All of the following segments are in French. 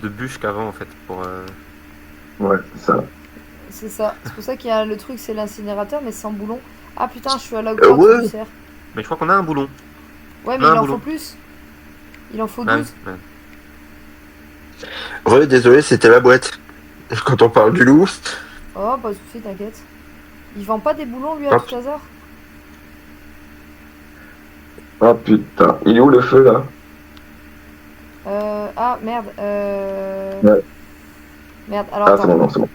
de bûches qu'avant en fait. Ouais, c'est ça. C'est ça. C'est pour ça qu'il y a le truc, c'est l'incinérateur, mais sans boulon. Ah putain, je suis à la grotte du Ouais. cerf. Mais je crois qu'on a un boulon. Ouais, On mais a un il en faut boulon. plus. Il en faut Ah oui, 12. ouais. Ouais, désolé, c'était la boîte. Quand on parle du loup. Oh, pas de soucis, t'inquiète. Il vend pas des boulons, lui, à Hop. tout hasard? Ah putain, il est où le feu là? Ah, merde. Ouais. Merde, alors Ah, c'est attends. bon, non, c'est bon.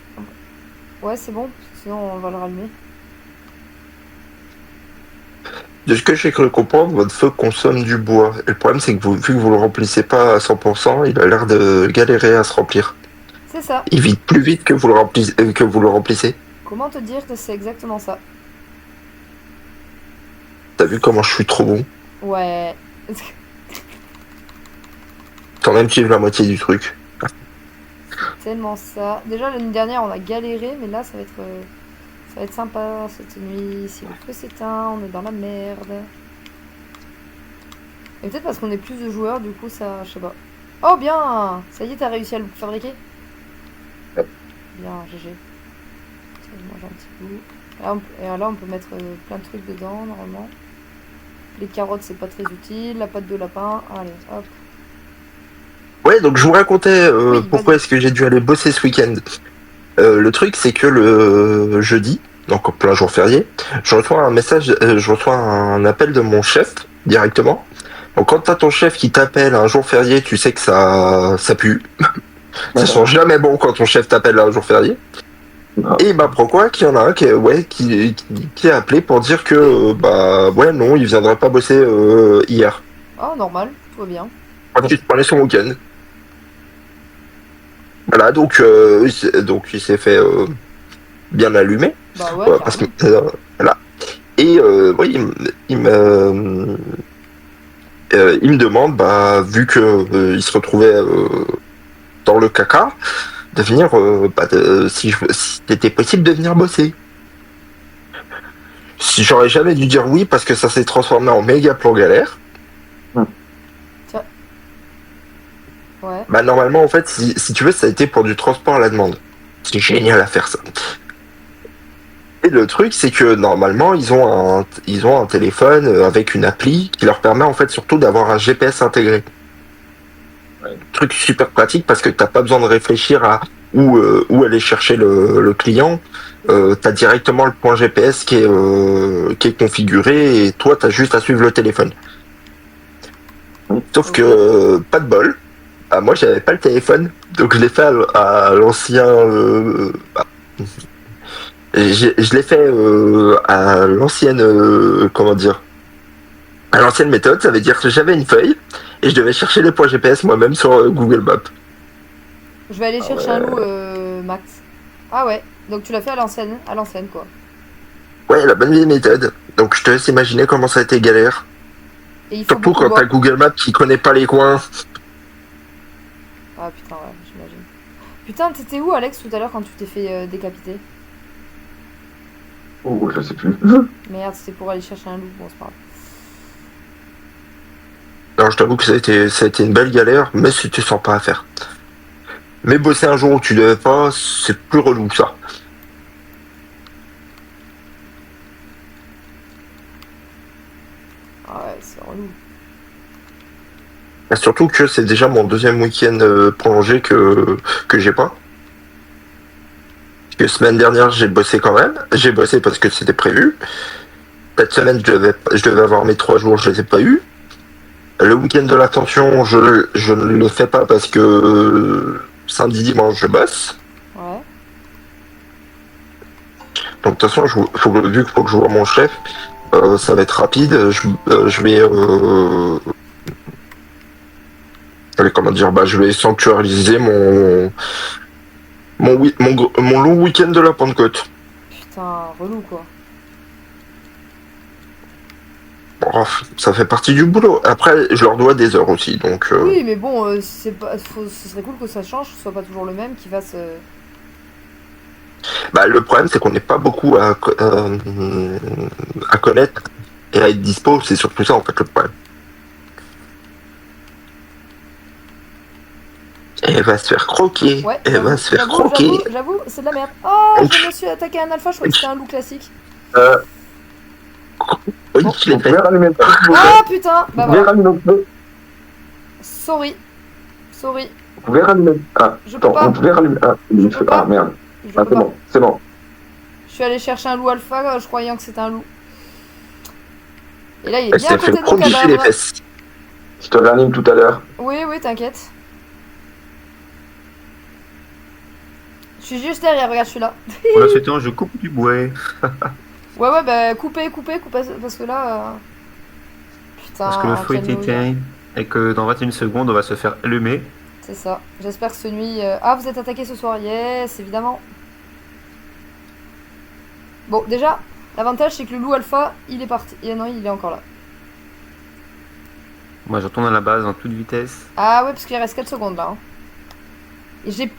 Ouais, c'est bon, sinon on va le rallumer. De ce que j'ai cru comprendre, votre feu consomme du bois. Et le problème, c'est que vu que vous le remplissez pas à 100%, il a l'air de galérer à se remplir. C'est ça. Il vide plus vite que vous le remplissez. Comment te dire que c'est exactement ça? T'as vu comment je suis trop bon? Ouais. Quand même suivre la moitié du truc. Tellement ça. Déjà, l'année dernière, on a galéré, mais là, ça va être sympa cette nuit. Si le feu s'éteint, on est dans la merde. Et peut-être parce qu'on est plus de joueurs, du coup, ça. Je sais pas. Oh, bien! Ça y est, t'as réussi à le fabriquer? Bien, GG. Tiens, je mange un petit bout. Là, on peut mettre plein de trucs dedans, normalement. Les carottes, c'est pas très utile. La pâte de lapin. Allez, hop. Ouais, donc je vous racontais Oui, pourquoi vas-y. est-ce que j'ai dû aller bosser ce week-end. Le truc, c'est que le jeudi, donc en plein jour férié, je reçois un appel de mon chef directement. Donc quand t'as ton chef qui t'appelle un jour férié, tu sais que ça pue. Ça sent jamais bon quand ton chef t'appelle un jour férié. Non. Et il m'apprend quoi qu'il y en a un qui a appelé pour dire que bah ouais non, il viendrait pas bosser hier. Oh, normal, tout va bien. Quand il se prenait son week-end. Voilà, donc il s'est fait bien allumer. Bah ouais, Parce que carrément. voilà. Et oui, il me demande, bah, vu que il se retrouvait dans le caca, de venir, si c'était possible de venir bosser. Si j'aurais jamais dû dire oui parce que ça s'est transformé en méga plan galère. Tiens. Ouais. Bah normalement en fait, si tu veux, ça a été pour du transport à la demande. C'est génial à faire ça. Et le truc, c'est que normalement, ils ont un téléphone avec une appli qui leur permet en fait surtout d'avoir un GPS intégré. Ouais. Truc super pratique parce que t'as pas besoin de réfléchir à où aller chercher le client. T'as directement le point GPS qui est configuré et toi t'as juste à suivre le téléphone. Sauf que Ok. pas de bol. Ah, moi j'avais pas le téléphone, donc je l'ai fait à l'ancien. Je l'ai fait à l'ancienne, comment dire, à l'ancienne méthode. Ça veut dire que j'avais une feuille et je devais chercher les points GPS moi-même sur Google Maps. Je vais aller Ah chercher un loup, ouais. Max. Ah ouais. Donc tu l'as fait à l'ancienne quoi. Ouais, la bonne vieille méthode. Donc je te laisse imaginer comment ça a été galère. Et il faut Surtout beaucoup de quand t'as bois. Google Maps qui connaît pas les coins. Ah putain, ouais, j'imagine. Putain, t'étais où, Alex, tout à l'heure quand tu t'es fait décapiter? Oh, je sais plus. Merde, c'était pour aller chercher un loup. Bon, c'est pas grave. Alors je t'avoue que ça a été une belle galère, mais c'était sympa à faire. Mais bosser un jour où tu devais pas, c'est plus relou ça. Ah ouais, c'est relou. Et surtout que c'est déjà mon deuxième week-end prolongé que j'ai pas. Parce que semaine dernière j'ai bossé quand même. J'ai bossé parce que c'était prévu. Cette semaine je devais avoir mes 3 jours, je les ai pas eu. Le week-end de l'attention, je ne le fais pas parce que samedi dimanche je bosse. Ouais. Donc de toute façon, vu qu'il faut que je vois mon chef, ça va être rapide. Je vais, allez, comment dire, bah, je vais sanctuariser mon long week-end de la Pentecôte. Putain, relou quoi. Bon, ça fait partie du boulot. Après, je leur dois des heures aussi, donc. Oui, mais bon, c'est pas, ce serait cool que ça change, que ce soit pas toujours le même qui fasse. Bah, le problème, c'est qu'on n'est pas beaucoup à connaître et à être dispo. C'est surtout ça, en fait, le problème. Et Elle va se faire croquer. Ouais, Elle va se faire croquer. j'avoue, c'est de la merde. Oh, je me suis attaqué à un alpha, je croyais que c'était un loup classique. Oui, Bon. je l'ai Vous fait. pouvez rallumer le feu, s'il vous plaît. Ah putain, Vous bah pouvez voilà. rallumer le feu. Sorry. Vous pouvez rallumer. Ah, Je peux attends, pas. vous pouvez rallumer. Ah, Je peux pas. ah merde. Je Ah, peux c'est pas. bon, c'est bon. Je suis allé chercher un loup alpha, je croyant que c'était un loup. Et là, il est Elle bien à s'est fait côté de mon prodiger les cadavre. fesses. Je te réanime tout à l'heure. Oui, t'inquiète. Je suis juste derrière, regarde, je suis là. Voilà, ce temps, je coupe du bois. Ouais, bah coupez, parce que là... Putain, Parce que le feu quelle est nouille. éteint. Et que dans 21 secondes, on va se faire allumer. C'est ça. J'espère que ce nuit... Ah, vous êtes attaqué ce soir. Yes, évidemment. Bon, déjà, l'avantage, c'est que le loup alpha, il est parti. Et non, il est encore là. Moi, je retourne à la base en toute vitesse. Ah ouais, parce qu'il reste 4 secondes, là. Hein. Et j'ai...